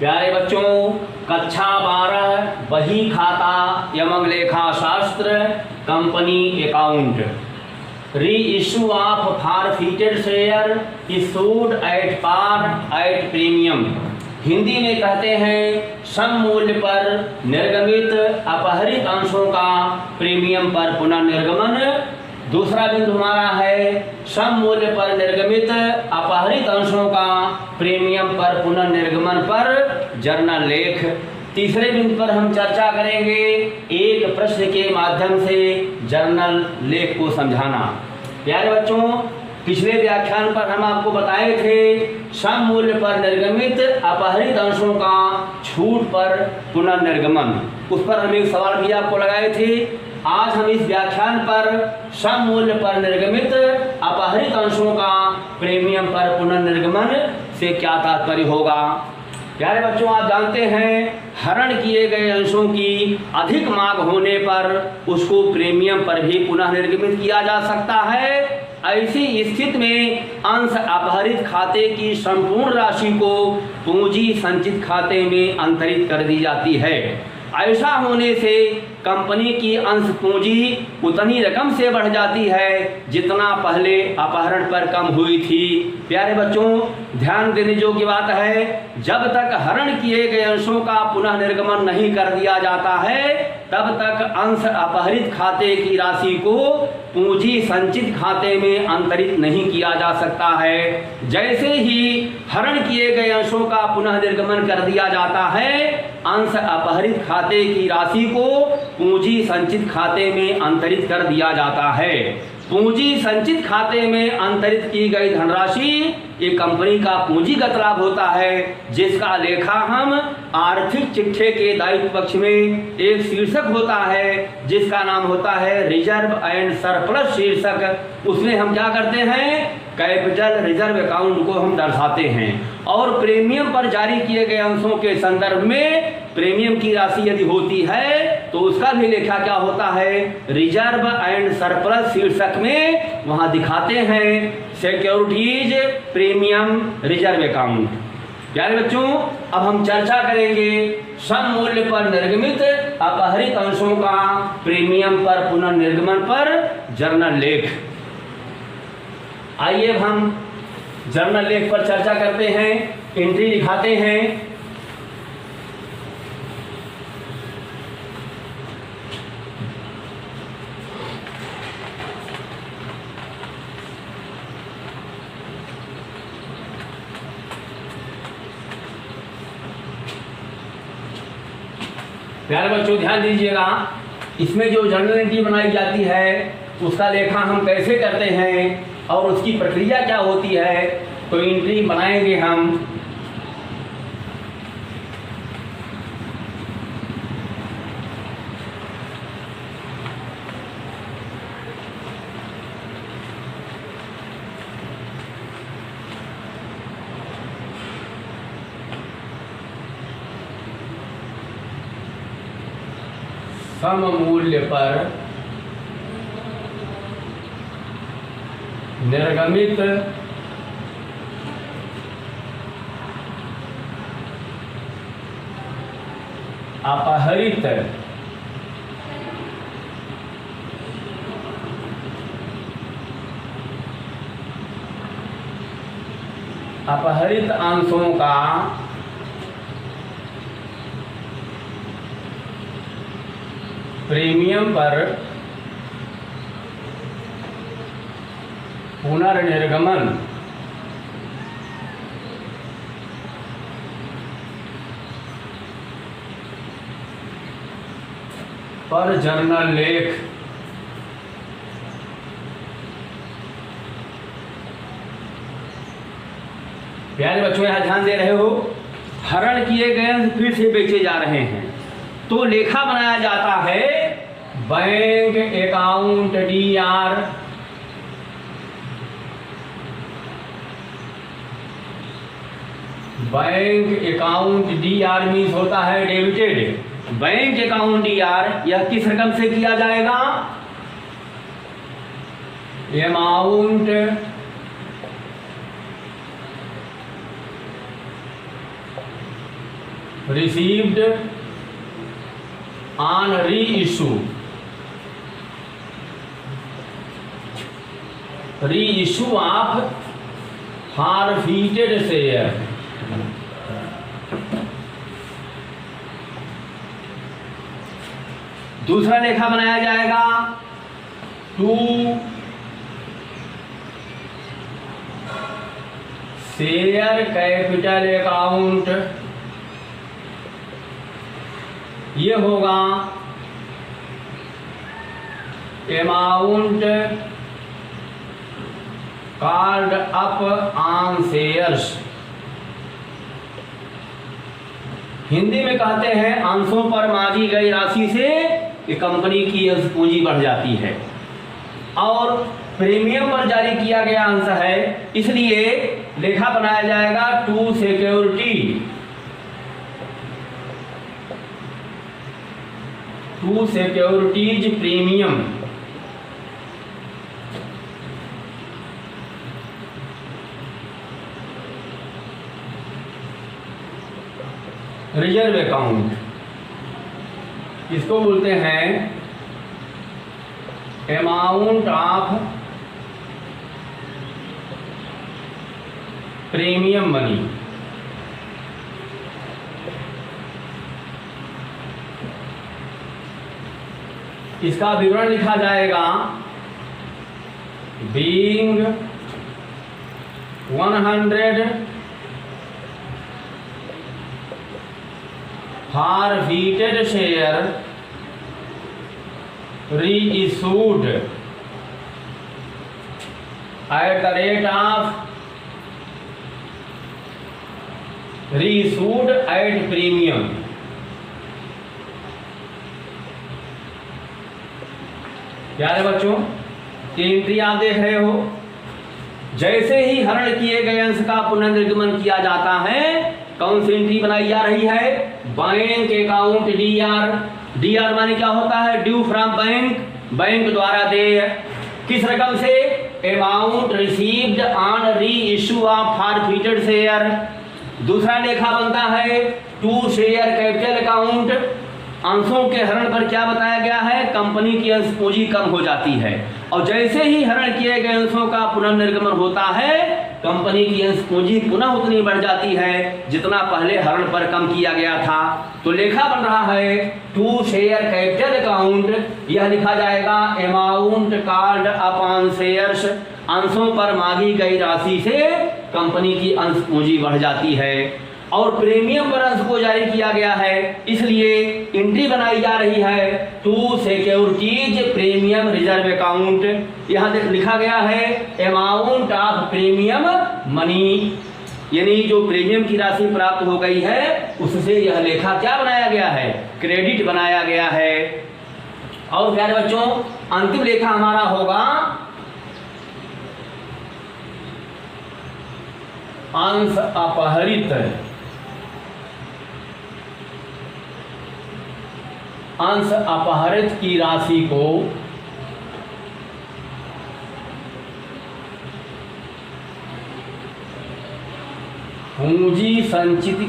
प्यारे बच्चों, कक्षा 12 बही खाता एवं लेखा शास्त्र company account reissue of forfeited share issued at par at premium, Hindi में कहते हैं सम मूल्य पर निर्गमित अपहरित अंशों का प्रीमियम पर पुनर्निर्गमन। दूसरा बिंदु हमारा है सम मूल्य पर निर्गमित अपहरित अंशों का प्रीमियम पर पुनर्निर्गमन पर जर्नल लेख। तीसरे बिंदु पर हम चर्चा करेंगे एक प्रश्न के माध्यम से जर्नल लेख को समझाना। प्यारे बच्चों, पिछले व्याख्यान पर हम आपको बताए थे सम मूल्य पर निर्गमित अपहरित अंशों का छूट पर पुनर्निर्गमन, उस पर हम एक सवाल भी आपको लगाए थे। आज हम इस व्याख्यान पर सम मूल्य पर निर्गमित अपहरित अंशों का प्रीमियम पर पुनर्निर्गमन से क्या तात्पर्य होगा। प्यारे बच्चों, आप जानते हैं हरण किए गए अंशों की अधिक मांग होने पर उसको प्रीमियम पर भी पुनः निर्गमित किया जा सकता है। ऐसी स्थिति में अंश अपहरित खाते की संपूर्ण राशि को पूंजी संचित खाते में अंतरित कर दी जाती है। ऐसा होने से कंपनी की अंश पूंजी उतनी रकम से बढ़ जाती है जितना पहले अपहरण पर कम हुई थी। प्यारे बच्चों, ध्यान देने योग्य बात है, जब तक हरण किए गए अंशों का पुनः निर्गमन नहीं कर दिया जाता है तब तक अंश अपहरित खाते की राशि को पूंजी संचित खाते में अंतरित नहीं किया जा सकता है। जैसे ही हरण किए गए अंशों का पुनः निर्गमन कर दिया जाता है, अंश अपहरित खाते की राशि को पूंजी संचित खाते में अंतरित कर दिया जाता है। पूंजी संचित खाते में अंतरित की गई धनराशि एक कंपनी का पूंजीगत लाभ होता है, जिसका लेखा हम आर्थिक चिट्ठे के दायित्व पक्ष में एक शीर्षक होता है जिसका नाम होता है रिजर्व एंड सरप्लस शीर्षक। उसमें हम क्या करते हैं, कैपिटल रिजर्व अकाउंट को हम दर्शाते हैं और प्रीमियम पर जारी किए गए अंशों के संदर्भ में प्रीमियम की राशि यदि होती है तो उसका भी लेखा क्या होता है, रिजर्व एंड सरप्लस शीर्षक में वहां दिखाते हैं सिक्योरिटीज प्रीमियम रिजर्व अकाउंट। प्यारे बच्चों, अब हम चर्चा करेंगे सम मूल्य पर निर्गमित अपहरित अंशों का प्रीमियम पर पुनर्निर्गमन पर जर्नल लेख। आइए अब हम जर्नल लेख पर चर्चा करते हैं, एंट्री दिखाते हैं। प्यारे बच्चों, ध्यान दीजिएगा, इसमें जो जर्नल एंट्री बनाई जाती है उसका लेखा हम कैसे करते हैं और उसकी प्रक्रिया क्या होती है। तो एंट्री बनाएंगे हम सम मूल्य पर निर्गमित अपहरित अंशों का प्रीमियम पर पुनर्निर्गमन पर जर्नल लेख। प्यारे बच्चों, यहां ध्यान दे रहे हो, हरण किए गए फिर से बेचे जा रहे हैं तो लेखा बनाया जाता है bank account DR, bank account DR means होता है डेबिटेड। बैंक अकाउंट DR यह किस रकम से किया जाएगा, amount received on reissue of forfeited share। दूसरा लेखा बनाया जाएगा टू शेयर कैपिटल अकाउंट। ये होगा amount called up on shares. Hindi में कहते हैं अंशों पर मांगी गई राशि से कि कंपनी की अंश पूंजी बढ़ जाती है, और प्रीमियम पर जारी किया गया अंश है, इसलिए लेखा बनाया जाएगा to securities premium. Reserve account इसको बोलते हैं अमाउंट ऑफ प्रीमियम मनी। इसका विवरण लिखा जाएगा being 100 forfeited share reissued at the rate of reissued at premium। प्यारे बच्चों, ये एंट्री आप देख रहे हो। जैसे ही हरण किए गए अंश का पुनर्निर्गमन किया जाता है, कौन सी एंट्री बनाई जा रही है? Bank account DR. डीआर माने क्या होता है? ड्यू फ्रॉम बैंक, बैंक द्वारा देय। किस रकम से? अमाउंट रिसीव्ड ऑन री इश्यू ऑफ फॉरफिटेड शेयर। दूसरा लेखा बनता है टू शेयर कैपिटल अकाउंट। अंशों के हरण पर क्या बताया गया है? कंपनी की अंश पूंजी कम हो जाती है, और जैसे ही हरण किए गए अंशों का पुनर्निर्गमन होता है, कंपनी की अंश पूंजी पुनः उतनी बढ़ जाती है जितना पहले हरण पर कम किया गया था। तो लेखा बन रहा है टू शेयर कैपिटल अकाउंट। यह लिखा जाएगा अमाउंट कॉल्ड अपॉन शेयर्स। अंशों पर मांगी गई राशि से कंपनी की अंश पूंजी बढ़ जाती है, और प्रीमियम पर अंश को जारी किया गया है, इसलिए एंट्री बनाई जा रही है to securities premium reserve account. यहाँ लिखा गया है अमाउंट ऑफ प्रीमियम मनी, यानी जो प्रीमियम की राशि प्राप्त हो गई है उससे यह लेखा क्या बनाया गया है? क्रेडिट बनाया गया है। और प्यारे बच्चों, अंतिम लेखा हमारा होगा अंश अपहरित। अंश अपहरित की राशि को पूंजी संचित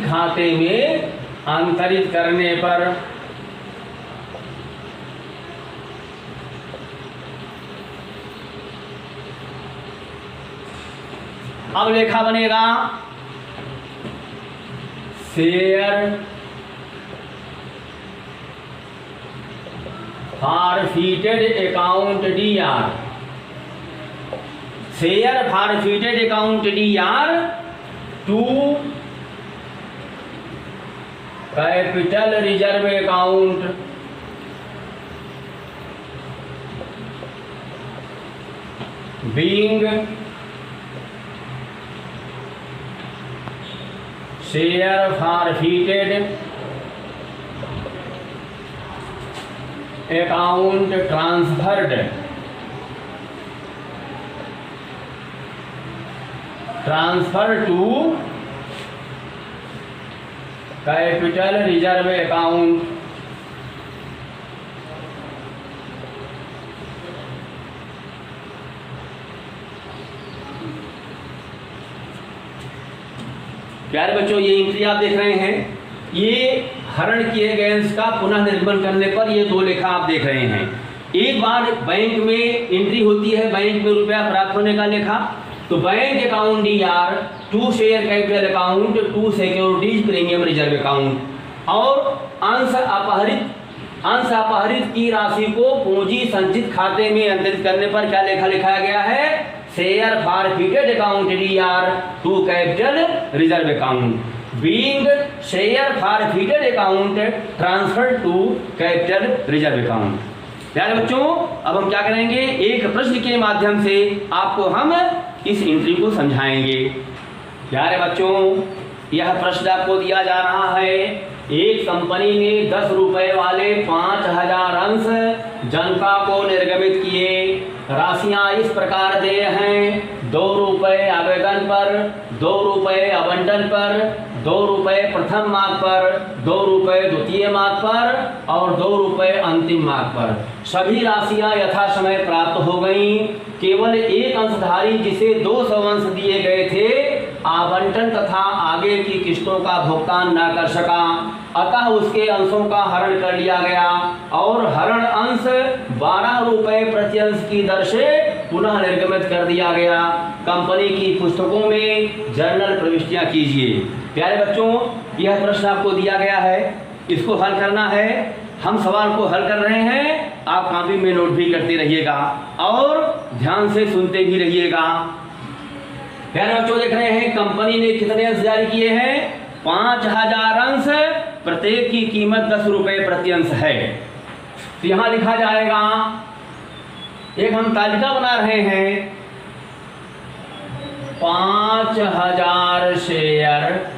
खाते में अंतरित करने पर अब लेखा बनेगा share forfeited account DR. Share forfeited account DR to capital reserve account being share forfeited account transfer to capital reserve account प्यारे बच्चों, ये एंट्री आप देख रहे हैं, ये हरण किए गए अंश का पुनः निर्गमन करने पर ये 2 लेखा आप देख रहे हैं। एक बार बैंक में एंट्री होती है, बैंक में रुपया प्राप्त होने का लेखा, तो bank account DR 2 share capital account 2 securities premium reserve account, और अंश अपहरित की राशि को पूंजी संचित खाते में अंतरित करने पर क्या लेखा लिखाया गया है? Share forfeited account DR 2 capital reserve account. Being share forfeited account transfer to capital reserve account. प्यारे बच्चों, अब हम क्या करेंगे, एक प्रश्न के माध्यम से आपको हम इस एंट्री को समझाएंगे। प्यारे बच्चों, यह प्रश्न आपको दिया जा रहा है, एक कंपनी ने 10 रुपए वाले 5000 अंश जनता को निर्गमित किए। राशियां इस प्रकार देय हैं: 2 रुपए आवेदन पर, 2 रुपए आवंटन पर, 2 रुपए प्रथम मांग पर, 2 रुपए द्वितीय मांग पर और 2 रुपए अंतिम मांग पर। सभी राशियां यथा समय प्राप्त हो गईं। केवल एक अंशधारी जिसे 200 अंश दिए गए थे आवंटन तथा आगे की किस्तों का भुगतान न कर सका, अतः उसके अंशों का हरण कर लिया गया और हरण अंश 12 रुपए प्रति अंश की दर से पुनः निर्गमित कर दिया गया। कंपनी की पुस्तकों में जर्नल प्रविष्टियां कीजिए। प्यारे बच्चों, यह प्रश्न आपको दिया गया है, इसको हल करना है। हम सवाल को हल कर रहे हैं, आप कॉपी में नोट भी करते रहिएगा और ध्यान से सुनते भी रहिएगा। प्यारे बच्चों, देख रहे हैं कंपनी ने कितने अंश जारी किए हैं? 5000 अंश, प्रत्येक की कीमत 10 रुपए प्रति अंश है। तो यहां लिखा जाएगा, एक हम तालिका बना रहे हैं, 5000 share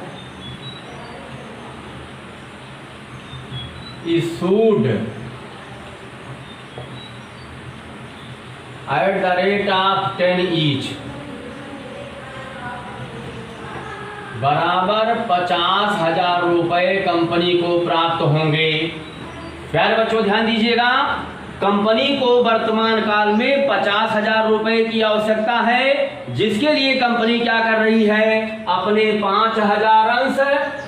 issued at the rate of 10 each बराबर 50,000 रुपए कंपनी को प्राप्त होंगे। प्यारे बच्चों, ध्यान दीजिएगा, कंपनी को वर्तमान काल में 50,000 रुपए की आवश्यकता है, जिसके लिए कंपनी क्या कर रही है? अपने 5000 अंश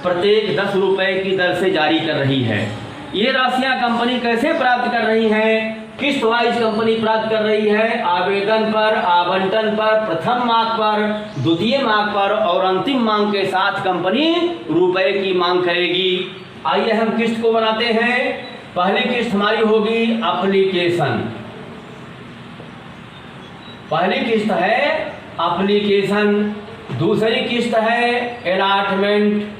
प्रत्येक 10 रुपए की दर से जारी कर रही है। ये राशियां कंपनी कैसे प्राप्त कर रही है? किस्त वाइज कंपनी प्राप्त कर रही है, आवेदन पर, आवंटन पर, प्रथम मांग पर, द्वितीय मांग पर और अंतिम मांग के साथ कंपनी रुपए की मांग करेगी। आइए हम किस्त को बनाते हैं। पहली किस्त हमारी होगी एप्लीकेशन। पहली किस्त है एप्लीकेशन, दूसरी किस्त है अलॉटमेंट,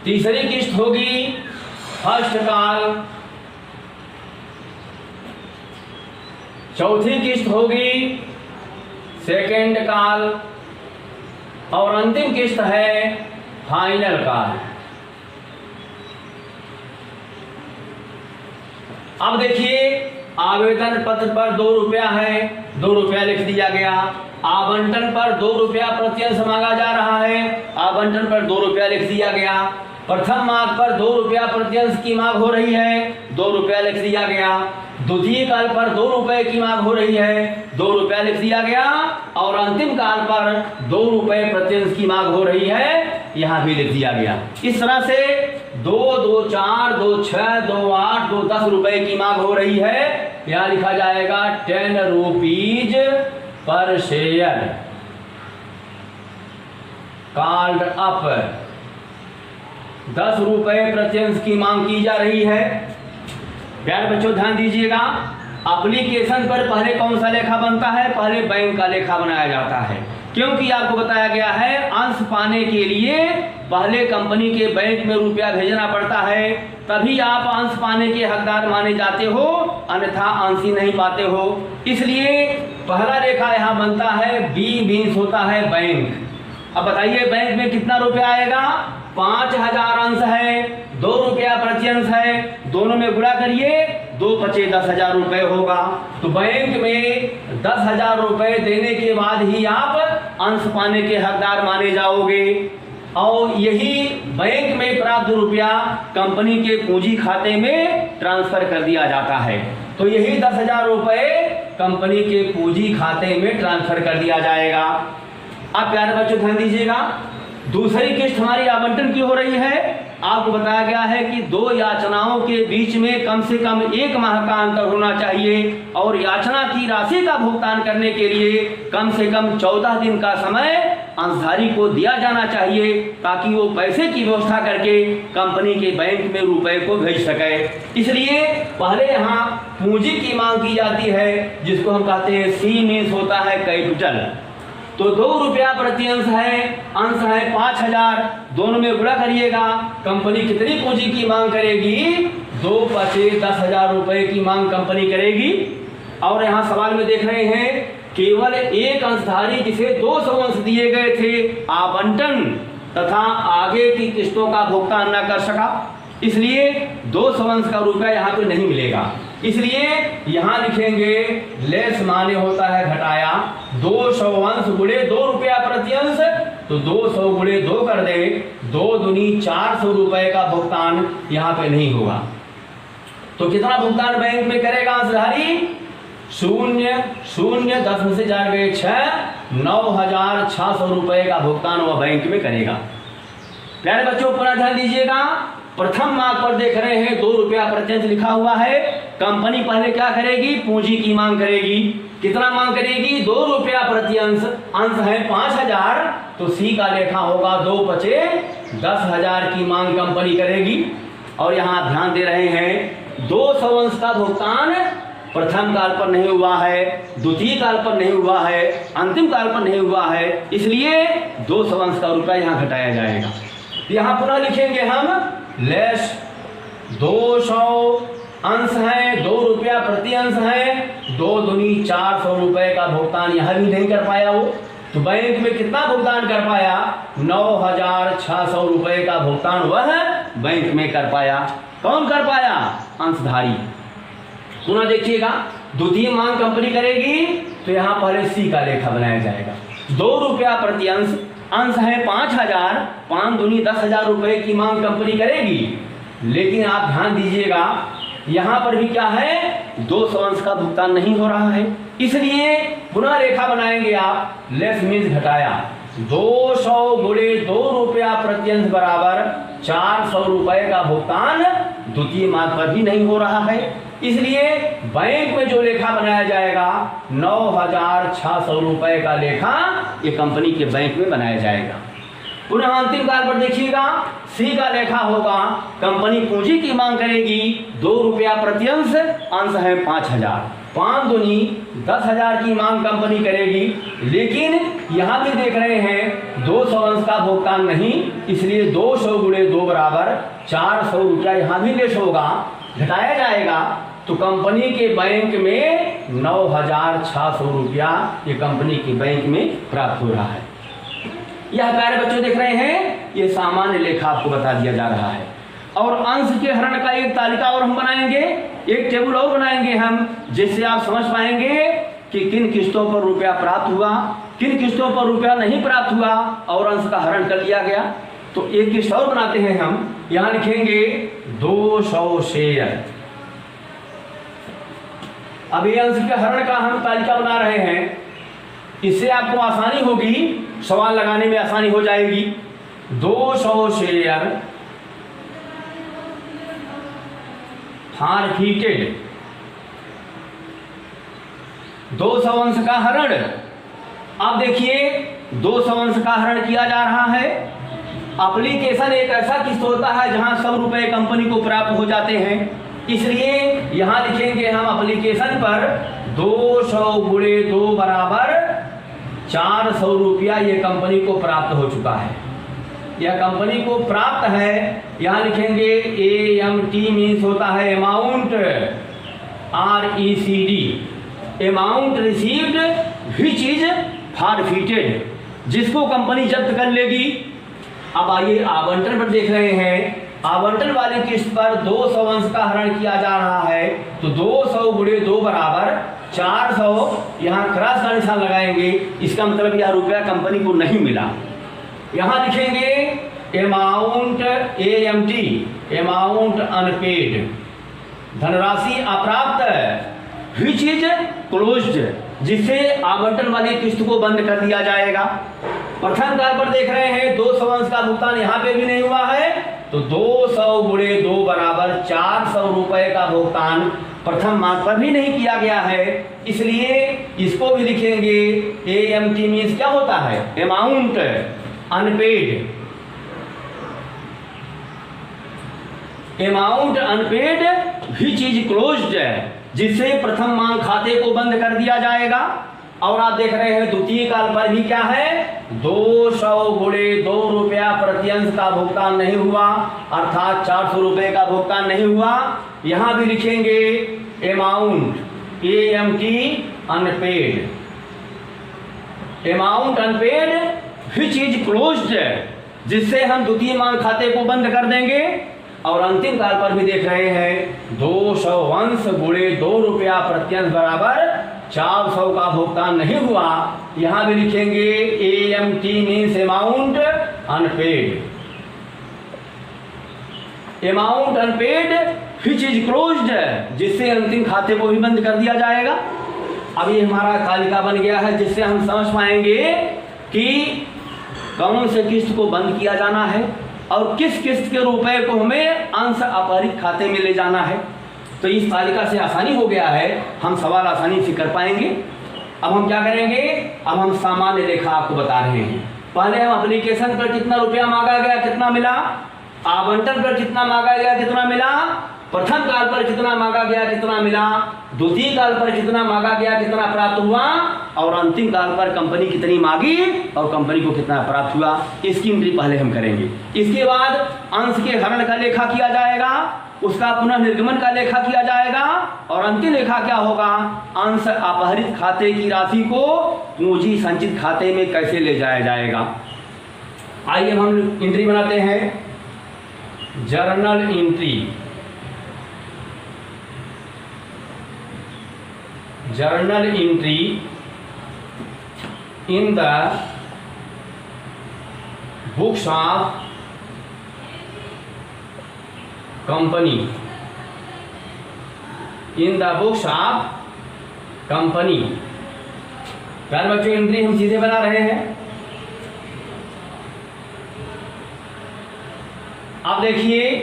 तीसरी किस्त होगी फर्स्ट कॉल, चौथी किस्त होगी सेकेंड कॉल और अंतिम किस्त है फाइनल कॉल। अब देखिए, आवेदन पत्र पर 2 रुपया है, 2 रुपया लिख दिया गया। आवंटन पर 2 रुपया प्रति अंश मांगा जा रहा है, आवंटन पर 2 रुपया लिख दिया गया। प्रथम मांग पर 2 रुपया प्रति अंश की मांग हो रही है, 2 रुपया लिख दिया गया। द्वितीय काल पर 2 रुपए की मांग हो रही है, 2 रुपया लिख दिया गया और अंतिम काल पर 2 रुपए प्रति अंश की मांग हो रही है, यहां भी लिख दिया गया। इस तरह से 2, 2, 4, 2, 6, 2, 8, 2, 10 रुपए की मांग हो रही है। यहां लिखा जाएगा 10 rupees per share called up. 10 रुपए प्रति अंश की मांग की जा रही है। प्यारे बच्चों, ध्यान दीजिएगा, एप्लीकेशन पर पहले कौन सा लेखा बनता है? पहले बैंक का लेखा बनाया जाता है, क्योंकि आपको बताया गया है अंश पाने के लिए पहले कंपनी के बैंक में रुपया भेजना पड़ता है, तभी आप अंश पाने के हकदार माने जाते हो, अन्यथा अंश ही नहीं पाते हो। इसलिए पहला लेखा यहाँ बनता है, बी मीन्स होता है बैंक। अब बताइए, बैंक में कितना रुपया आएगा? 5000 अंश है, 2 रुपया प्रति अंश है, दोनों में गुणा करिए, 2 पचे 10,000 रुपए होगा। तो बैंक में 10,000 रुपए देने के बाद ही आप अंश पाने के हकदार माने जाओगे और यही बैंक में प्राप्त रुपया कंपनी के पूंजी खाते में ट्रांसफर कर दिया जाता है। तो यही 10,000 रुपए कंपनी के पूंजी खाते में ट्रांसफर कर दिया जाएगा। आप प्यारे बच्चों ध्यान दीजिएगा, दूसरी किस्त हमारी आवंटन की हो रही है। आपको बताया गया है कि दो याचनाओं के बीच में कम से कम 1 माह का अंतर होना चाहिए और याचना की राशि का भुगतान करने के लिए कम से कम 14 दिन का समय अंशधारी को दिया जाना चाहिए, ताकि वो पैसे की व्यवस्था करके कंपनी के बैंक में रुपए को भेज सके। इसलिए पहले यहाँ पूंजी की मांग की जाती है, जिसको हम कहते हैं सी मीन्स होता है कैपिटल। तो 2 रुपया प्रति अंश है 5000, दोनों में गुणा करिएगा। कंपनी कितनी पूंजी की मांग करेगी? 2 पचे 10,000 रुपए की मांग कंपनी करेगी। और यहाँ सवाल में देख रहे हैं केवल एक अंशधारी जिसे 200 अंश दिए गए थे आवंटन तथा आगे की किस्तों का भुगतान न कर सका, इसलिए 200 अंश का रुपया यहाँ पे नहीं मिलेगा। इसलिए यहाँ लिखेंगे लेस माने होता है घटाया, 200 अंश गुणे 2 रुपया प्रति अंश, तो 200 गुणे 2 कर दे, 2 दूनी 400 रुपए का भुगतान यहाँ पे नहीं होगा। तो कितना भुगतान बैंक में करेगा अंशधारी? 0 0 10 में से 4 गए 6, 9,600 रुपए का भुगतान वह बैंक में करेगा। प्यारे बच्चों पुनः ध्यान दीजिएगा, प्रथम मांग पर देख रहे हैं 2 रुपया प्रति अंश लिखा हुआ है। कंपनी पहले क्या करेगी? पूंजी की मांग करेगी। कितना मांग करेगी? 2 रुपया प्रति अंश, अंश है 5000, तो सी का लेखा होगा 2 पचे 10,000 की मांग कंपनी करेगी। और यहाँ ध्यान दे रहे हैं 200 अंश का भुगतान प्रथम काल पर नहीं हुआ है, द्वितीय काल पर नहीं हुआ है, अंतिम काल पर नहीं हुआ है, इसलिए 200 अंश का रुपया यहाँ घटाया जाएगा। यहाँ पुनः लिखेंगे हम लेस 200 अंश है, 2 रुपया प्रति अंश है, 2 दूनी 400 रुपए का भुगतान यहाँ भी नहीं कर पाया वो, तो बैंक में कितना भुगतान कर पाया? 9,600 रुपए का भुगतान वह बैंक में कर पाया। कौन कर पाया? अंशधारी। पुनः देखिएगा, द्वितीय मांग कंपनी करेगी, तो यहाँ पहले सी का लेखा बनाया जाएगा। 2 रुपया प्रति अंश, अंश है 5000, 5 दूनी 10,000 रुपए की मांग कंपनी करेगी। लेकिन आप ध्यान दीजिएगा यहाँ पर भी क्या है? 200 अंश का भुगतान नहीं हो रहा है, इसलिए पुनः रेखा बनाएंगे आप, लेस मीन्स घटाया, 200 गुणे 2 रुपया प्रति अंश बराबर 400 रुपए का भुगतान द्वितीय मांग पर भी नहीं हो रहा है, इसलिए बैंक में जो लेखा बनाया जाएगा 9,600 रुपए का लेखा ये कंपनी के बैंक में बनाया जाएगा। पुनः अंतिम काल पर देखिएगा, सी का लेखा होगा, कंपनी पूंजी की मांग करेगी 2 रुपया प्रति अंश, अंश है 5000, 5 दूनी 10,000 की मांग कंपनी करेगी। लेकिन यहाँ भी देख रहे हैं 200 अंश का भुगतान नहीं, इसलिए 200 गुणे 2 बराबर 400 रुपया यहाँ भी लेस होगा, घटाया जाएगा, तो कंपनी के बैंक में 9,600 रुपया ये कंपनी के बैंक में प्राप्त हो रहा है। यह प्यारे बच्चों देख रहे हैं, ये सामान्य लेखा आपको बता दिया जा रहा है। और अंश के हरण का एक तालिका और हम बनाएंगे, एक टेबल और बनाएंगे हम, जिससे आप समझ पाएंगे कि किन किस्तों पर रुपया प्राप्त हुआ, किन किस्तों पर रुपया नहीं प्राप्त हुआ और अंश का हरण कर लिया गया। तो एक किस्त और बनाते हैं हम, यहाँ लिखेंगे 200 शेयर। अभी अंश के हरण का हम तालिका बना रहे हैं, इससे आपको आसानी होगी, सवाल लगाने में आसानी हो जाएगी। 200 शेयर फॉरफिटेड, 200 अंश का हरण। अब देखिए 200 अंश का हरण किया जा रहा है। एप्लीकेशन एक ऐसा किस्त होता है जहां 100 रुपए कंपनी को प्राप्त हो जाते हैं, इसलिए यहां लिखेंगे हम एप्लीकेशन पर 200 गुणे 2 बराबर 400 रुपया ये कंपनी को प्राप्त हो चुका है, यह कंपनी को प्राप्त है। यहां लिखेंगे AMT मीन्स होता है amount, RECD amount received which is forfeited, जिसको कंपनी जब्त कर लेगी। अब आइए आवंटन पर देख रहे हैं, आवंटन वाली किस्त पर 200 अंश का हरण किया जा रहा है, तो 200 गुणे 2 बराबर 400, यहाँ क्रॉस का निशान लगाएंगे, इसका मतलब यह रुपया कंपनी को नहीं मिला। यहाँ लिखेंगे अमाउंट AMT अमाउंट अनपेड, धनराशि अप्राप्त, व्हिच इज क्लोज्ड, जिससे आवंटन वाली किस्त को बंद कर दिया जाएगा। प्रथम काल पर देख रहे हैं 200 अंश का भुगतान यहाँ पे भी नहीं हुआ है, तो 200 गुणे 2 बराबर 400 रुपए का भुगतान प्रथम मांग पर भी नहीं किया गया है, इसलिए इसको भी लिखेंगे। AMT मीन्स क्या होता है? Amount unpaid, amount unpaid which is closed, जिससे प्रथम मांग खाते को बंद कर दिया जाएगा। और आप देख रहे हैं द्वितीय काल पर भी क्या है? 200 गुणे 2 रुपया प्रति अंश का भुगतान नहीं हुआ, अर्थात 400 रुपए का भुगतान नहीं हुआ। यहां भी लिखेंगे amount AMT unpaid, amount unpaid which is closed, जिससे हम द्वितीय मांग खाते को बंद कर देंगे। और अंतिम काल पर भी देख रहे हैं 200 अंश गुणे 2 रुपया प्रति अंश बराबर 400 का भुगतान नहीं हुआ, यहां भी लिखेंगे AMT means amount unpaid, amount unpaid which is closed, जिससे अंतिम खाते को भी बंद कर दिया जाएगा। अब ये हमारा तालिका बन गया है, जिससे हम समझ पाएंगे कि कौन से किस्त को बंद किया जाना है और किस किस्त के रुपए को हमें अंश अपहरित खाते में ले जाना है। तो इस तालिका से आसानी हो गया है, हम सवाल आसानी से कर पाएंगे। अब हम क्या करेंगे? अब हम सामान्य रेखा आपको बता रहे हैं। पहले हम एप्लीकेशन पर कितना रुपया मांगा गया, कितना मिला, आवंटन पर कितना मांगा गया, कितना मिला, प्रथम काल पर कितना मांगा गया, कितना मिला, द्वितीय काल पर कितना मांगा गया, कितना प्राप्त हुआ, और अंतिम काल पर कंपनी कितनी मांगी और कंपनी को कितना प्राप्त हुआ, इसकी एंट्री पहले हम करेंगे। इसके बाद अंश के हरण का लेखा किया जाएगा, उसका पुनः निर्गमन का लेखा किया जाएगा, और अंतिम लेखा क्या होगा? अंश अपहरित खाते की राशि को पूंजी संचित खाते में कैसे ले जाया जाएगा। आइए हम एंट्री बनाते हैं। Journal entry, journal entry in the books of company, in the books of company। प्यारे बच्चों, एंट्री हम सीधे बना रहे हैं। आप देखिए,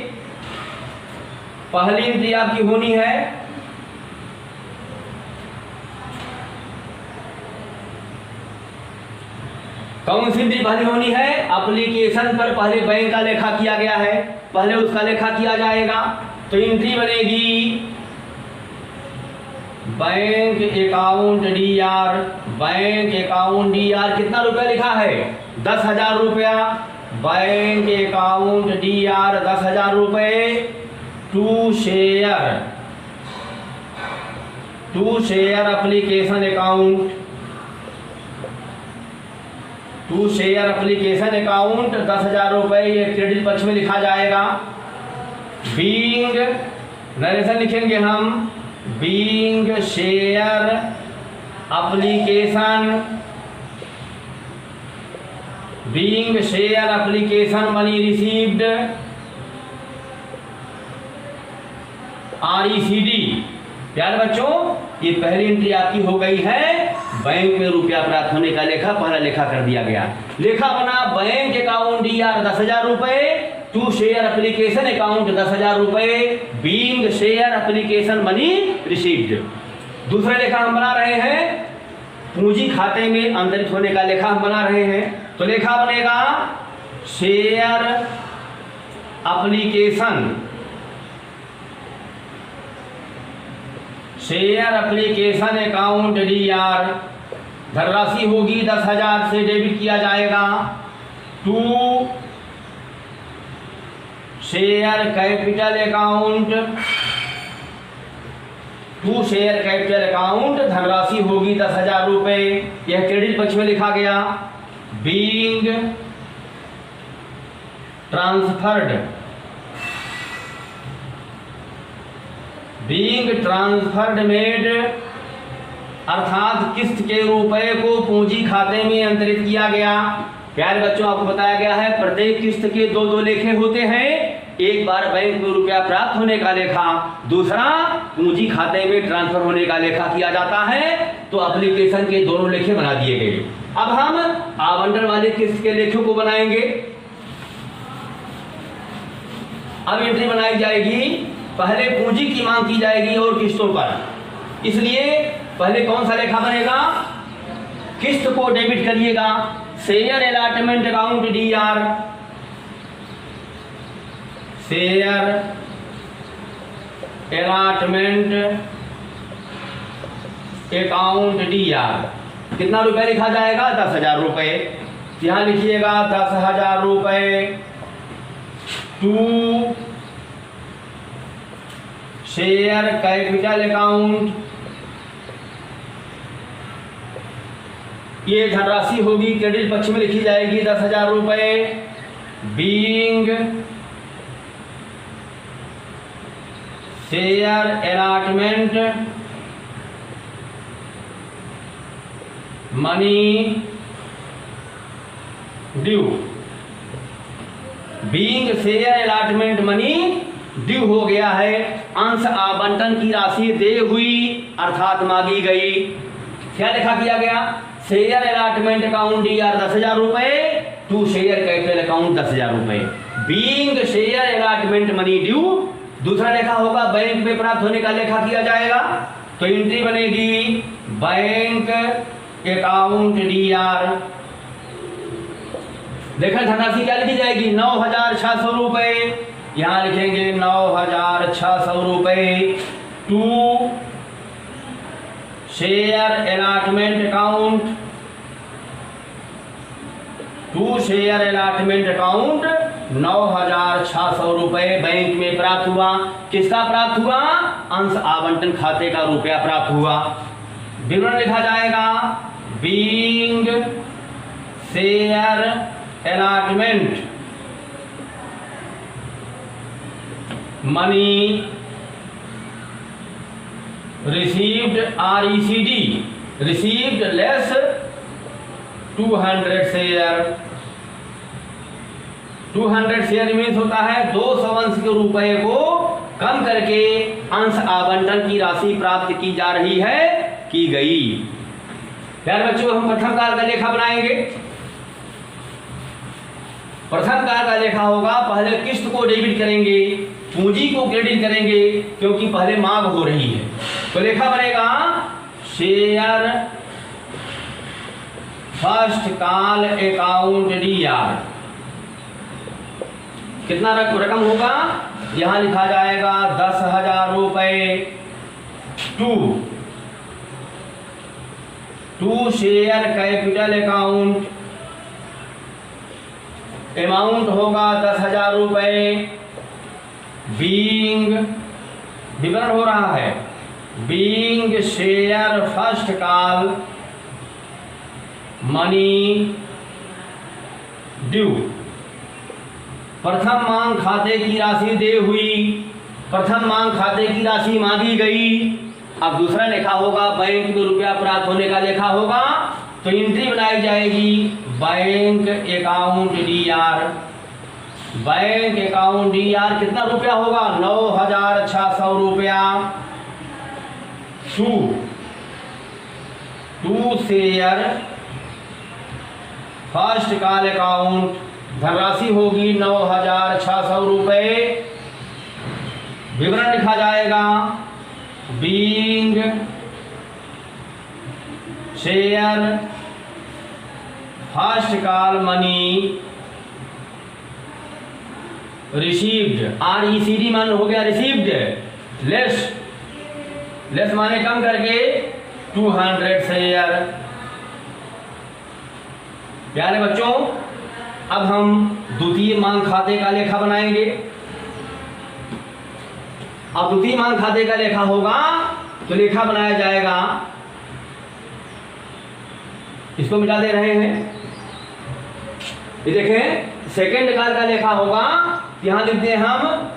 पहली एंट्री आपकी होनी है कौन सी एंट्री पहले होनी है? एप्लीकेशन पर पहले बैंक का लेखा किया गया है, पहले उसका लेखा किया जाएगा। तो एंट्री बनेगी bank account DR, bank account DR कितना रुपया लिखा है? 10,000 रुपया। बैंक अकाउंट DR 10,000 रुपये to share application account, to share application account 10,000 रुपये, ये क्रेडिट पक्ष में लिखा जाएगा। बीइंग नरेशन लिखेंगे हम, being share application, being share application money received RECD। प्यारे बच्चों, ये पहली एंट्री आपकी हो गई है। बैंक में रुपया प्राप्त होने का लेखा पहला लेखा कर दिया गया। लेखा बना बैंक अकाउंट DR 10,000 रुपये, टू शेयर एप्लीकेशन अकाउंट 10,000 रुपये, being share application money received. दूसरा लेखा हम बना रहे हैं पूंजी खाते में अंतरित होने का लेखा हम बना रहे हैं। तो लेखा बनेगा share application, share application account DR, धनराशि होगी 10,000 से डेबिट किया जाएगा to share capital account, to share capital account, धनराशि होगी 10,000 रुपये, यह क्रेडिट पक्ष में लिखा गया। Being transferred, being transferred made, अर्थात किस्त के रुपए को पूंजी खाते में अंतरित किया गया। प्यारे बच्चों, आपको बताया गया है प्रत्येक किस्त के दो दो लेखे होते हैं। एक बार बैंक में रुपया प्राप्त होने का लेखा, दूसरा पूंजी खाते में ट्रांसफर होने का लेखा किया जाता है। तो एप्लीकेशन के दोनों लेखे बना दिए गए। अब हम आवंटन वाले किस्त के लेखों को बनाएंगे। अब एंट्री बनाई जाएगी, पहले पूंजी की मांग की जाएगी और किस्तों पर। इसलिए पहले कौन सा लेखा बनेगा? किस्त को डेबिट करिएगा, share allotment account DR, share allotment account DR। कितना रुपए लिखा जाएगा? 10,000 रुपए। यहां लिखिएगा 10,000 रुपए टू शेयर कैपिटल अकाउंट। ये धनराशि होगी क्रेडिट पक्ष में लिखी जाएगी 10,000 रुपए। Being share allotment money due. Being share allotment money due हो गया है, अंश आवंटन की राशि दे हुई अर्थात मांगी गई। क्या लिखा किया गया? शेयर अलॉटमेंट अकाउंट DR 10,000 रुपए टू शेयर कैपिटल अकाउंट 10,000 रुपए। Being share allotment money due. दूसरा लेखा होगा बैंक में प्राप्त होने का लेखा किया जाएगा। तो एंट्री बनेगी बैंक अकाउंट DR। देखा धनराशि क्या लिखी जाएगी? 9,600 रुपए। यहां लिखेंगे 9,600 रुपए to share allotment account, to share allotment account 9,600 रुपए बैंक में प्राप्त हुआ। किसका प्राप्त हुआ? अंश आवंटन खाते का रुपया प्राप्त हुआ। विवरण लिखा जाएगा being share allotment money received RECD, received less 200 share. 200 share means होता है 200 अंश के रुपए को कम करके अंश आवंटन की राशि प्राप्त की जा रही है, की गई। प्यारे बच्चों, हम प्रथम कार का लेखा बनाएंगे। प्रथम कार का लेखा होगा, पहले किस्त को डेबिट करेंगे, पूंजी को क्रेडिट करेंगे, क्योंकि पहले मांग हो रही है। तो लेखा बनेगा share first call account DR। कितना रकम होगा? यहां लिखा जाएगा 10,000 रुपए to share capital account. Amount होगा 10,000 रुपए। बीइंग, विवरण हो रहा है, being share first call money due. प्रथम मांग खाते की राशि दे हुई, प्रथम मांग खाते की राशि मांगी गई। अब दूसरा लेखा होगा बैंक में रुपया प्राप्त होने का लेखा होगा। तो एंट्री बनाई जाएगी bank account DR। Bank account DR कितना रुपया होगा? 9,600 रुपया to share first call account. धनराशि होगी 9,600 रुपए। विवरण लिखा जाएगा being share first call money received. RECD मान हो गया रिसीव्ड, लेस माने कम करके 200 शेयर। प्यारे बच्चों, अब हम द्वितीय मांग खाते का लेखा बनाएंगे। अब द्वितीय मांग खाते का लेखा होगा तो लेखा बनाया जाएगा, इसको मिटा दे रहे हैं। ये देखें सेकेंड कार का लेखा होगा, यहां लिखते हैं हम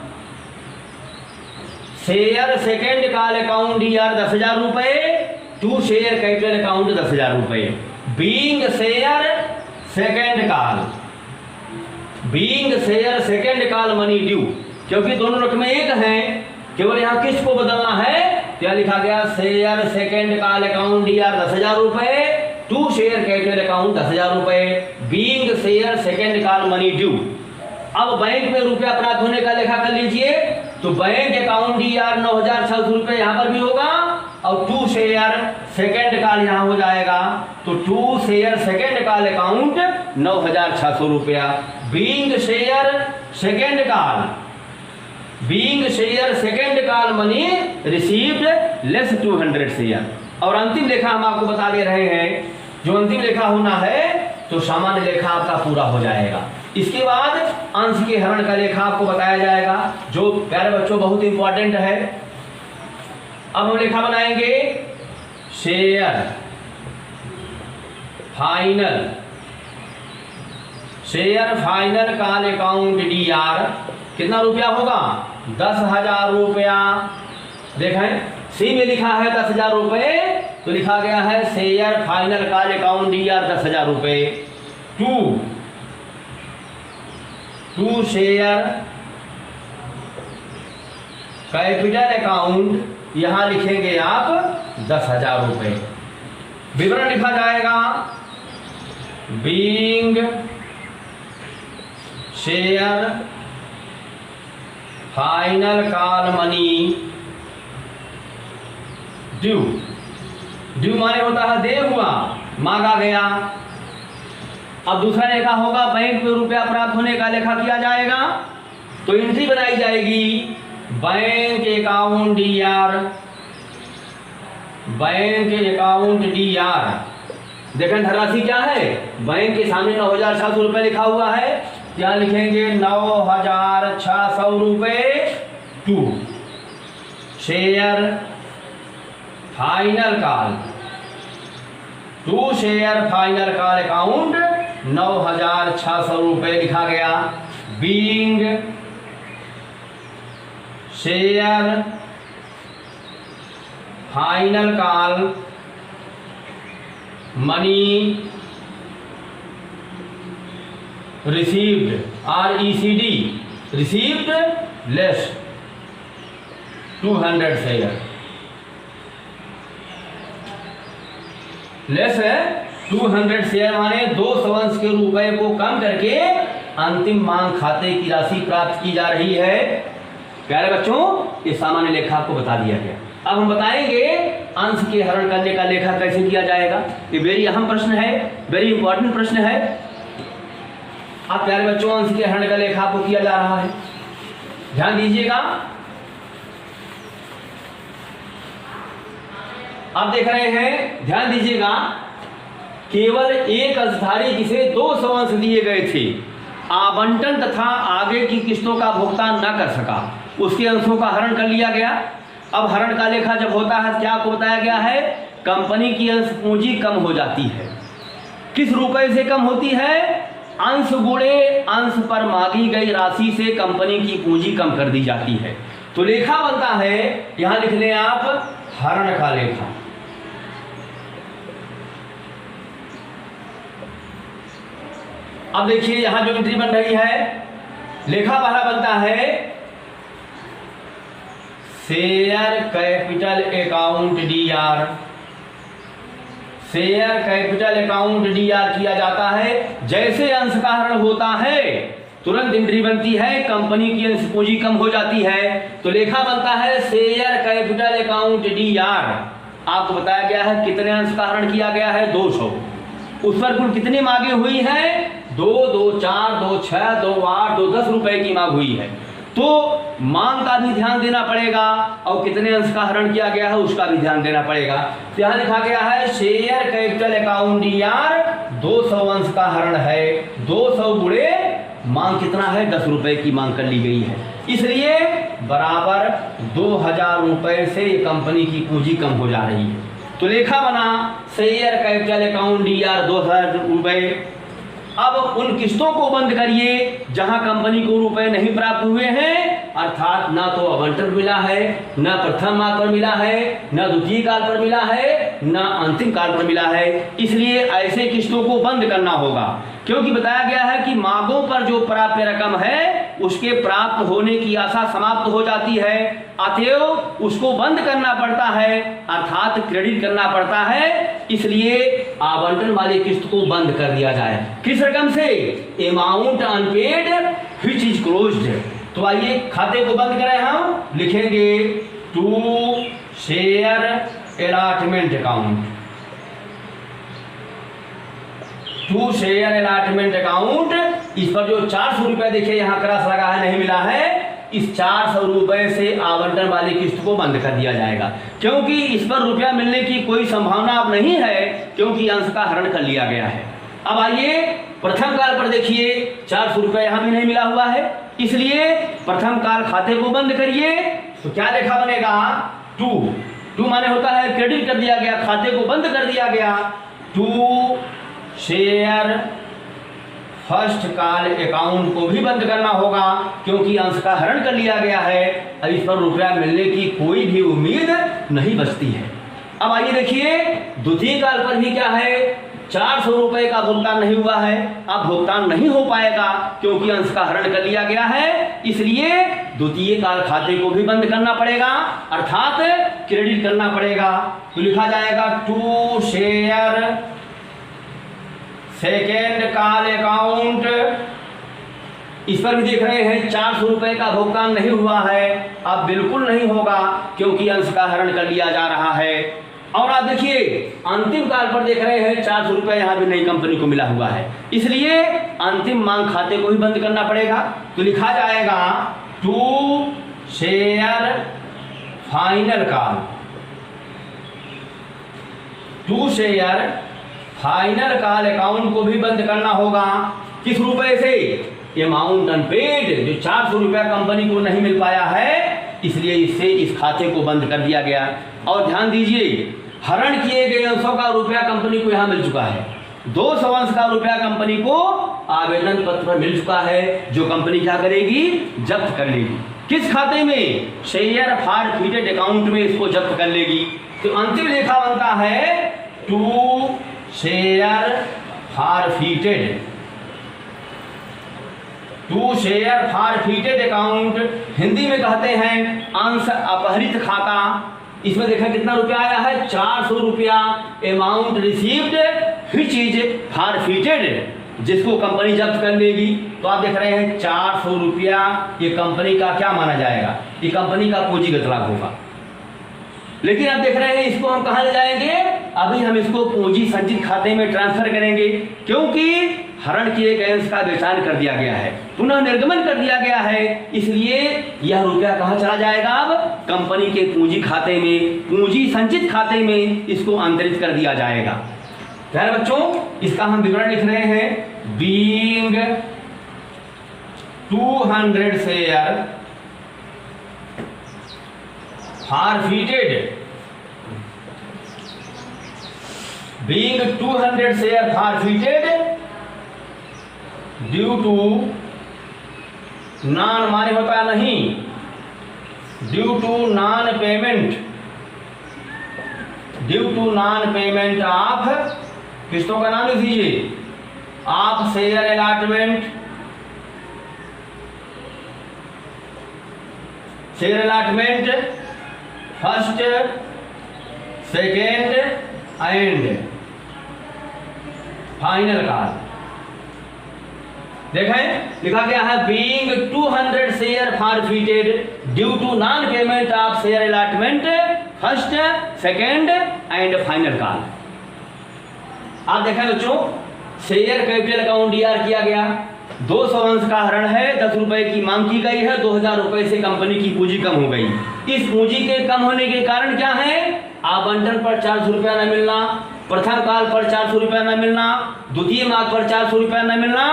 share second call account DR 10,000 रुपए टू शेयर कैपिटल अकाउंट 10,000 रुपए। Being share second call, being share second call money due, क्योंकि दोनों रकमें एक हैं, केवल यहाँ किस्त को बदलना है। क्या लिखा गया, share second call account DR 10,000 रुपए टू शेयर कैपिटल अकाउंट 10,000 रुपए, being share second call money due. अब बैंक में रुपया प्राप्त होने का लेखा कर लीजिए, तो बैंक अकाउंट डीआर 9,600 रुपए यहाँ पर भी होगा और टू शेयर सेकेंड कॉल यहाँ हो जाएगा, तो to share second call account 9,600 रुपया, being share second call, being share second call money received less 200 share. और अंतिम लेखा हम आपको बता दे रहे हैं, जो अंतिम लेखा होना है तो सामान्य लेखा आपका पूरा हो जाएगा। इसके बाद अंश के हरण का लेखा आपको बताया जाएगा, जो प्यारे बच्चों बहुत इंपॉर्टेंट है। अब हम लेखा बनाएंगे share final, share final call account DR कितना रुपया होगा, 10,000 रुपया। देखें सी में लिखा है 10,000 रुपए, तो लिखा गया है share final call account DR 10,000 रुपए, टू शेयर कैपिटल अकाउंट यहां लिखेंगे आप 10,000 रुपए। विवरण लिखा जाएगा, being share final call money due, due माने होता है दे हुआ, मांगा गया। अब दूसरा लेखा होगा, बैंक में रुपया प्राप्त होने का लेखा किया जाएगा, तो एंट्री बनाई जाएगी bank account DR, bank account DR. देखें धनराशि क्या है, बैंक के सामने 9,600 रुपये लिखा हुआ है, क्या लिखेंगे 9,600 रुपये to share final call, to share final call account 9,600 रुपये लिखा गया, being share final call money received, RECD received less 200 share, less है 200 शेयर माने 200 अंश के रुपए को कम करके अंतिम मांग खाते की राशि प्राप्त की जा रही है। प्यारे बच्चों, ये सामान्य लेखा आपको बता दिया गया। अब हम बताएंगे अंश के हरण करने का लेखा कैसे किया जाएगा। ये वेरी अहम प्रश्न है, वेरी इंपॉर्टेंट प्रश्न है। आप प्यारे बच्चों, अंश के हरण का लेखा आपको किया जा रहा है, ध्यान दीजिएगा। आप देख रहे हैं, ध्यान दीजिएगा, केवल एक अंशधारी जिसे 200 अंश दिए गए थे, आवंटन तथा आगे की किस्तों का भुगतान न कर सका, उसके अंशों का हरण कर लिया गया। अब हरण का लेखा जब होता है, क्या आपको बताया गया है, कंपनी की अंश पूंजी कम हो जाती है। किस रुपए से कम होती है, अंश गुणे अंश पर मांगी गई राशि से कंपनी की पूंजी कम कर दी जाती है। तो लेखा बनता है, यहां लिख लें आप, हरण का लेखा। अब देखिए यहां जो एंट्री बन रही है, लेखा पहला बनता है share capital account DR, share capital account DR किया जाता है। जैसे अंश का हरण होता है तुरंत एंट्री बनती है, कंपनी की अंश पूंजी कम हो जाती है, तो लेखा बनता है शेयर कैपिटल अकाउंट डीआर। आपको बताया गया है कितने अंश का हरण किया गया है, 200। उस पर कुल कितनी मांगे हुई है, 2, 2, 4, 2, 6, 2, 8, 2, 10 रुपए की मांग हुई है। तो मांग का भी ध्यान देना पड़ेगा और कितने अंश का हरण किया गया है उसका भी ध्यान देना पड़ेगा। तो यहाँ लिखा गया है शेयर कैपिटल अकाउंट डीआर 200 अंश का हरण है, 200 गुणे मांग कितना है, 10 रुपए की मांग कर ली गई है, इसलिए बराबर 2,000 रुपए से कंपनी की पूंजी कम हो जा रही है। तो लेखा बना शेयर कैपिटल अकाउंट डीआर 2,000 रुपए अब उन किस्तों को बंद करिए जहां कंपनी को रुपए नहीं प्राप्त हुए हैं, अर्थात ना तो आवंटन मिला है, ना प्रथम माह पर मिला है, ना द्वितीय काल पर मिला है, ना अंतिम काल पर मिला है। इसलिए ऐसे किस्तों को बंद करना होगा, क्योंकि बताया गया है कि मांगों पर जो प्राप्य रकम है उसके प्राप्त होने की आशा समाप्त हो जाती है, अतएव उसको बंद करना पड़ता है, अर्थात क्रेडिट करना पड़ता है। इसलिए आवंटन वाली किस्त को बंद कर दिया जाए। किस रकम से? Amount unpaid which is closed. तो आइए खाते को बंद करें, हम लिखेंगे to share allotment account, to share allotment account. इस पर जो 400 रुपए देखिए यहाँ क्रॉस लगा है, नहीं मिला है, इस 400 रुपए से आवंटन वाली किस्त को बंद कर दिया जाएगा, क्योंकि इस पर रुपया मिलने की कोई संभावना अब नहीं है, क्योंकि अंश का हरण कर लिया गया है। अब आइए प्रथम काल पर देखिए, 400 रुपए यहाँ भी नहीं मिला हुआ है, इसलिए प्रथम काल खाते को बंद करिए। तो क्या लेखा बनेगा? टू माने होता है क्रेडिट कर दिया गया, खाते को बंद कर दिया गया। टू शेयर फर्स्ट काल अकाउंट को भी बंद करना होगा, क्योंकि अंश का हरण कर लिया गया है, अब इस पर रुपया मिलने की कोई भी उम्मीद नहीं बचती है। अब आइए देखिए द्वितीय काल पर भी क्या है, 400 रुपए का भुगतान नहीं हुआ है, अब भुगतान नहीं हो पाएगा क्योंकि अंश का हरण कर लिया गया है, इसलिए द्वितीय काल खाते को भी बंद करना पड़ेगा, अर्थात क्रेडिट करना पड़ेगा। तो लिखा जाएगा टू शेयर सेकेंड काल अकाउंट। इस पर भी देख रहे हैं 400 रुपए का भुगतान नहीं हुआ है, अब बिल्कुल नहीं होगा क्योंकि अंश का हरण कर लिया जा रहा है। और आप देखिए अंतिम काल पर देख रहे हैं 400 रुपए यहाँ भी नई कंपनी को मिला हुआ है, इसलिए अंतिम मांग खाते को भी बंद करना पड़ेगा। तो लिखा जाएगा टू शेयर फाइनल काल, टू शेयर फाइनल काल अकाउंट को भी बंद करना होगा। किस रुपए से? अमाउंट अनपेड, जो 400 रुपया कंपनी को नहीं मिल पाया है, इसलिए इससे इस खाते को बंद कर दिया गया। और ध्यान दीजिए हरण किए गए अंशों का रुपया कंपनी को यहाँ मिल चुका है, 200 अंश का रुपया कंपनी को आवेदन पत्र पर मिल चुका है, जो कंपनी क्या करेगी? जब्त कर लेगी। किस खाते में? शेयर फॉरफिटेड अकाउंट में इसको जब्त कर लेगी। तो अंतिम लेखा बनता है to share forfeited, to share forfeited account, Hindi में कहते हैं अंश अपहरित खाता। इसमें देखा कितना रुपया आया है? 400 रुपया। Amount received which is forfeited, जिसको कंपनी जब्त कर लेगी। तो आप देख रहे हैं 400 रुपया, ये कंपनी का क्या माना जाएगा? ये कंपनी का पूंजीगत लाभ होगा। लेकिन आप देख रहे हैं इसको हम कहाँ ले जाएंगे? अभी हम इसको पूंजी संचित खाते में ट्रांसफर करेंगे, क्योंकि हरण किए गए अंश का बेचान कर दिया गया है, पुनः निर्गमन कर दिया गया है, इसलिए यह रुपया कहाँ चला जाएगा? अब कंपनी के पूंजी खाते में, पूंजी संचित खाते में इसको अंतरित कर दिया जाएगा। प्यारे बच्चों, इसका हम विवरण लिख रहे हैं। Being 200 share forfeited, being 200 share forfeited due to non माने होता नहीं, due to non payment, due to non payment of, किस्तों का नाम लिख दीजिए, आप share allotment, share allotment first second and final call. देखें लिखा गया है being 200 share forfeited due to non payment of share allotment first second and final call. आप देखें बच्चों, शेयर कैपिटल अकाउंट डीआर किया गया, 200 अंश का हरण है, 10 रुपए की मांग की गई है, 2000 रुपए से कंपनी की पूंजी कम हो गई। इस पूंजी के कम होने के कारण क्या है? आवंटन पर 400 रुपया न मिलना, प्रथम काल पर 400 रुपया न मिलना, द्वितीय मांग पर 400 रुपया न मिलना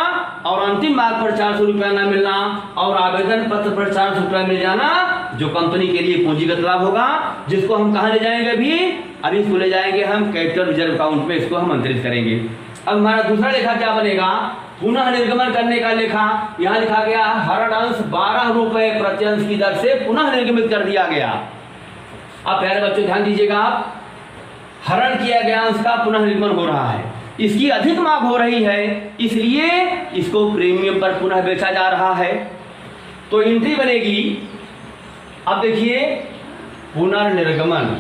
और अंतिम मांग पर 400 रुपया न मिलना और आवेदन पत्र पर 400 रुपया मिल जाना, जो कंपनी के लिए पूंजीगत लाभ होगा, जिसको हम कहाँ ले जाएंगे? अभी इसको ले जाएंगे हम कैपिटल रिजर्व अकाउंट में, इसको हम अंतरित करेंगे। अब हमारा दूसरा लेखा क्या बनेगा, पुनः निर्गमन करने का लेखा। यहाँ लिखा गया हरण अंश 12 रुपए प्रत्यंश की दर से पुनः निर्गमित कर दिया गया। अब प्यारे बच्चों ध्यान दीजिएगा, हरण किया गया अंश का पुनः निर्गमन हो रहा है, इसकी अधिक मांग हो रही है, इसलिए इसको प्रीमियम पर पुनः बेचा जा रहा है। तो एंट्री बनेगी, अब देखिए पुनर्निर्गमन,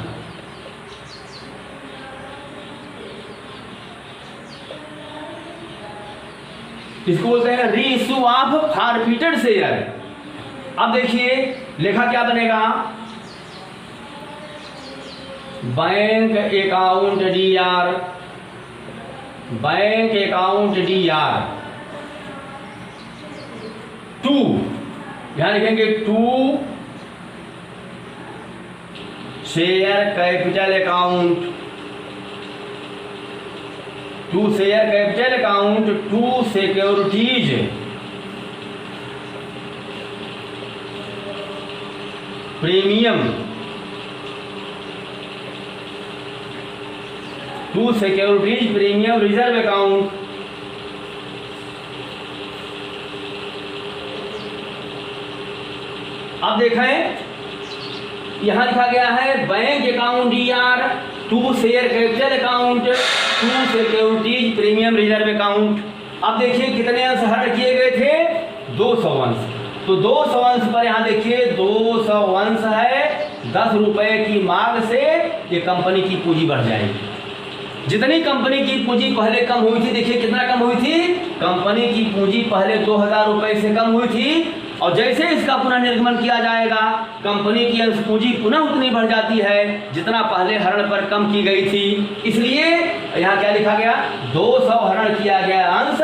इसको बोलते हैं री इश्यू ऑफ फॉरफिटेड शेयर। अब देखिए लेखा क्या बनेगा, bank account DR, bank account DR 2, यहां लिखेंगे 2 share capital account, 2 share capital account 2 securities premium, 2 securities premium reserve account. अब देखें यहां लिखा गया है bank account DR 2 share capital account 2 securities premium reserve account. अब देखिए कितने अंश हरण किए गए थे, 200 अंश। तो 200 अंश पर यहाँ देखिए 200 अंश है, 10 रुपए की मांग से ये कंपनी की पूंजी बढ़ जाएगी। जितनी कंपनी की पूंजी पहले कम हुई थी, देखिए कितना कम हुई थी, कंपनी की पूंजी पहले 2000 रुपए से कम हुई थी, और जैसे इसका पुनः निर्गमन किया जाएगा कंपनी की अंश पूंजी पुनः उतनी बढ़ जाती है जितना पहले हरण पर कम की गई थी। इसलिए यहाँ क्या लिखा गया, 200 हरण किया गया अंश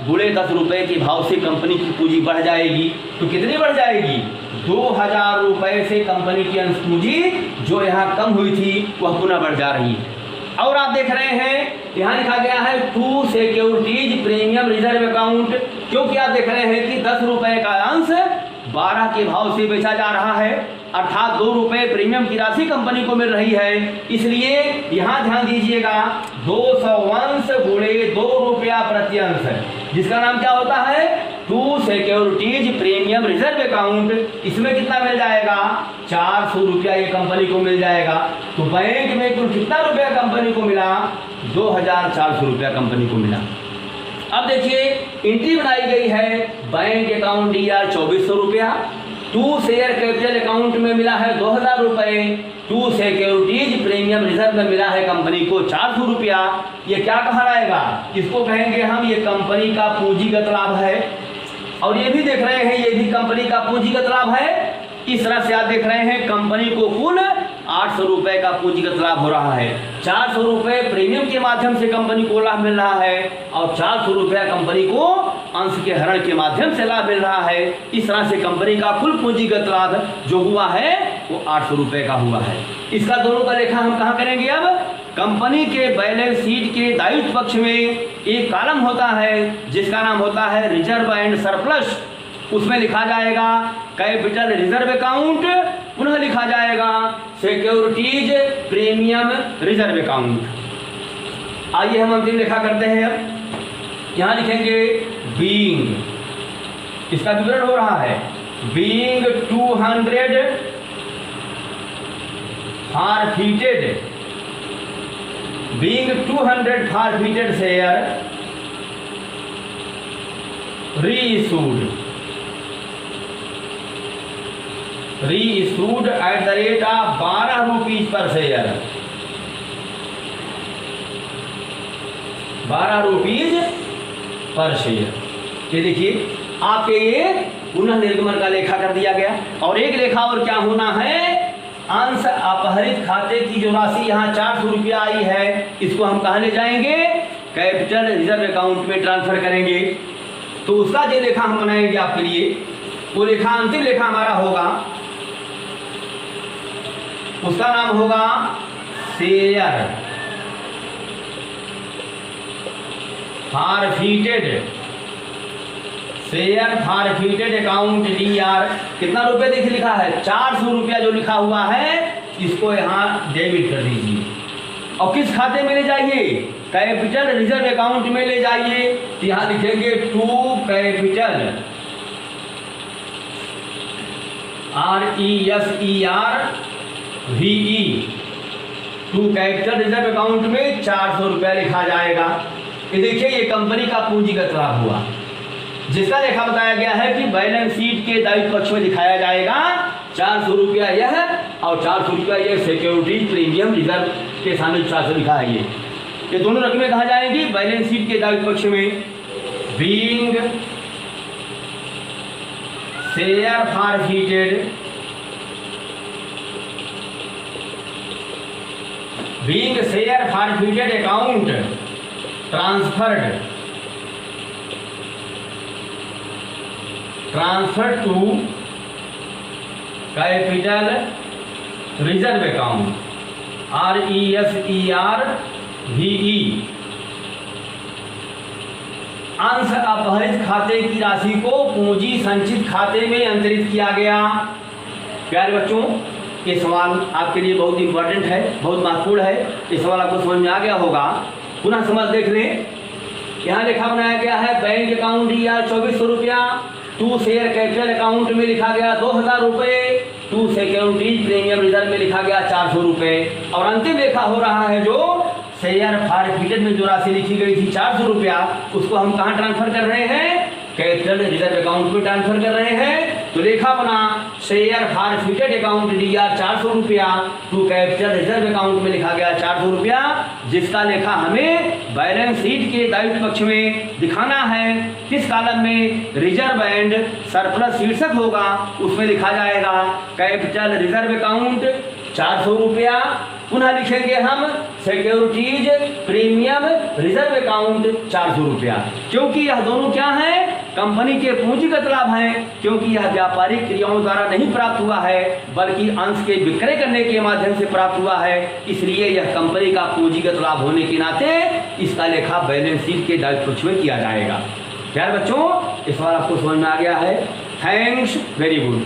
गुणे 10 रुपए के भाव से कंपनी की पूंजी बढ़ जाएगी। तो कितनी बढ़ जाएगी, 2000 रुपए से कंपनी की अंश पूंजी जो यहाँ कम हुई थी वह पुनः बढ़ जा रही है। और आप देख रहे हैं यहाँ लिखा गया है 2 सिक्योरिटीज प्रीमियम रिजर्व अकाउंट, क्योंकि आप देख रहे हैं कि 10 रुपए का अंश 12 के भाव से बेचा जा रहा है, अर्थात 2 रुपए प्रीमियम की राशि कंपनी को मिल रही है। इसलिए यहाँ ध्यान दीजिएगा 200 अंश गुणे 2 रुपया प्रति अंश, जिसका नाम क्या होता है, 2 सिक्योरिटीज प्रीमियम रिजर्व अकाउंट। इसमें कितना मिल जाएगा, 400 रुपया ये कंपनी को मिल जाएगा। तो बैंक में कुल कितना रुपया कंपनी को मिला, 2400 रुपया कंपनी को मिला। अब देखिए एंट्री बनाई गई है, बैंक अकाउंट डीआर 2400 रुपया, 2 शेयर कैपिटल अकाउंट में मिला है 2000 रुपए, 2 सिक्योरिटीज प्रीमियम रिजर्व में मिला है कंपनी को 400 रुपया। ये क्या कहलाएगा, इसको कहेंगे हम ये कंपनी का पूंजीगत लाभ है। और ये भी देख रहे हैं ये भी कंपनी का पूंजीगत लाभ है। इस तरह से आप देख रहे हैं कंपनी को कुल 800 रुपए का पूंजीगत लाभ हो रहा है। 400 रुपए प्रीमियम के माध्यम से कंपनी को लाभ मिल रहा है और 400 रुपया कंपनी को अंश के हरण के माध्यम से लाभ मिल रहा है। इस तरह से कंपनी का कुल पूंजीगत लाभ जो हुआ है वो 800 रुपए का हुआ है। इसका दोनों का लेखा हम कहाँ करेंगे, अब कंपनी के बैलेंस शीट के दायित्व पक्ष में एक कॉलम होता है जिसका नाम होता है रिजर्व एंड सरप्लस। उसमें लिखा जाएगा कैपिटल रिजर्व अकाउंट, पुनः लिखा जाएगा सिक्योरिटीज प्रीमियम रिजर्व अकाउंट। आइए हम अंतिम लेखा करते हैं। अब यहाँ लिखेंगे बीइंग, इसका विवरण हो रहा है, being 200 forfeited, being 200 forfeited share reissued at the rate of 12 rupees per share, 12 rupees per share. ये देखिए आपके ये पुनः निर्गमन का लेखा कर दिया गया। और एक लेखा और क्या होना है, अंश अपहरित खाते की जो राशि यहाँ 400 रुपया आई है इसको हम कहाँ ले जाएंगे, कैपिटल रिजर्व अकाउंट में ट्रांसफर करेंगे। तो उसका जो लेखा हम बनाएंगे आपके लिए, वो लेखा अंतिम लेखा हमारा होगा, उसका नाम होगा share forfeited, share forfeited account D R. कितना रुपये देखिए लिखा है, 400 रुपया जो लिखा हुआ है इसको यहाँ डेबिट कर दीजिए। और किस खाते में ले जाइए? कैपिटल रिजर्व अकाउंट में ले जाइए। तो यहाँ लिखेंगे to capital RESERVE to capital reserve account में 400 रुपया लिखा जाएगा। ये देखिए ये कंपनी का पूंजीगत लाभ हुआ, जिसका लेखा बताया गया है कि बैलेंस शीट के दायित्व पक्ष में दिखाया जाएगा 400 रुपया यह और 400 रुपया यह सिक्योरिटी प्रीमियम रिजर्व के सामने 400 लिखा है। ये दोनों रकमें कहाँ जाएंगी? बैलेंस शीट के दायित्व पक्ष में। Being share forfeited, being share forfeited account transfer to capital reserve account RESERVE। अंश अपहरित खाते की राशि को पूंजी संचित खाते में अंतरित किया गया। प्यारे बच्चों, ये सवाल आपके लिए बहुत इंपॉर्टेंट है, बहुत महत्वपूर्ण है। ये सवाल आपको समझ में आ गया होगा। पुनः समझ देख लें। यहाँ लेखा बनाया गया है बैंक अकाउंट या 2400 रुपया, टू शेयर कैपिटल अकाउंट में लिखा गया 2000 रुपये, टू सिक्योरिटीज प्रीमियम रिजर्व में लिखा गया 400 रुपये, और अंतिम लेखा हो रहा है जो शेयर फॉरफिटेड में जो राशि लिखी गई थी 400 रुपया, उसको हम कहाँ ट्रांसफर कर रहे हैं? कैपिटल रिजर्व अकाउंट में ट्रांसफर कर रहे हैं। तो लेखा बना शेयर फॉरफिटेड अकाउंट DR 400 रुपया, टू कैपिटल रिजर्व अकाउंट में लिखा गया 400 रुपया, जिसका लेखा हमें बैलेंस शीट के दायित्व पक्ष में दिखाना है। किस कॉलम में? रिजर्व एंड सरप्लस शीर्षक होगा, उसमें लिखा जाएगा कैपिटल रिजर्व अकाउंट 400 रुपया। पुनः लिखेंगे हम सिक्योरिटीज प्रीमियम रिजर्व अकाउंट 400 रुपया। क्योंकि यह दोनों क्या है? कंपनी के पूंजीगत लाभ हैं, क्योंकि यह व्यापारिक क्रियाओं द्वारा नहीं प्राप्त हुआ है बल्कि अंश के विक्रय करने के माध्यम से प्राप्त हुआ है। इसलिए यह कंपनी का पूंजीगत लाभ होने के नाते इसका लेखा बैलेंस शीट के दायित्व पक्ष में किया जाएगा। प्यारे बच्चों, इस सवाल आपको समझ में आ गया है। Thanks, very good.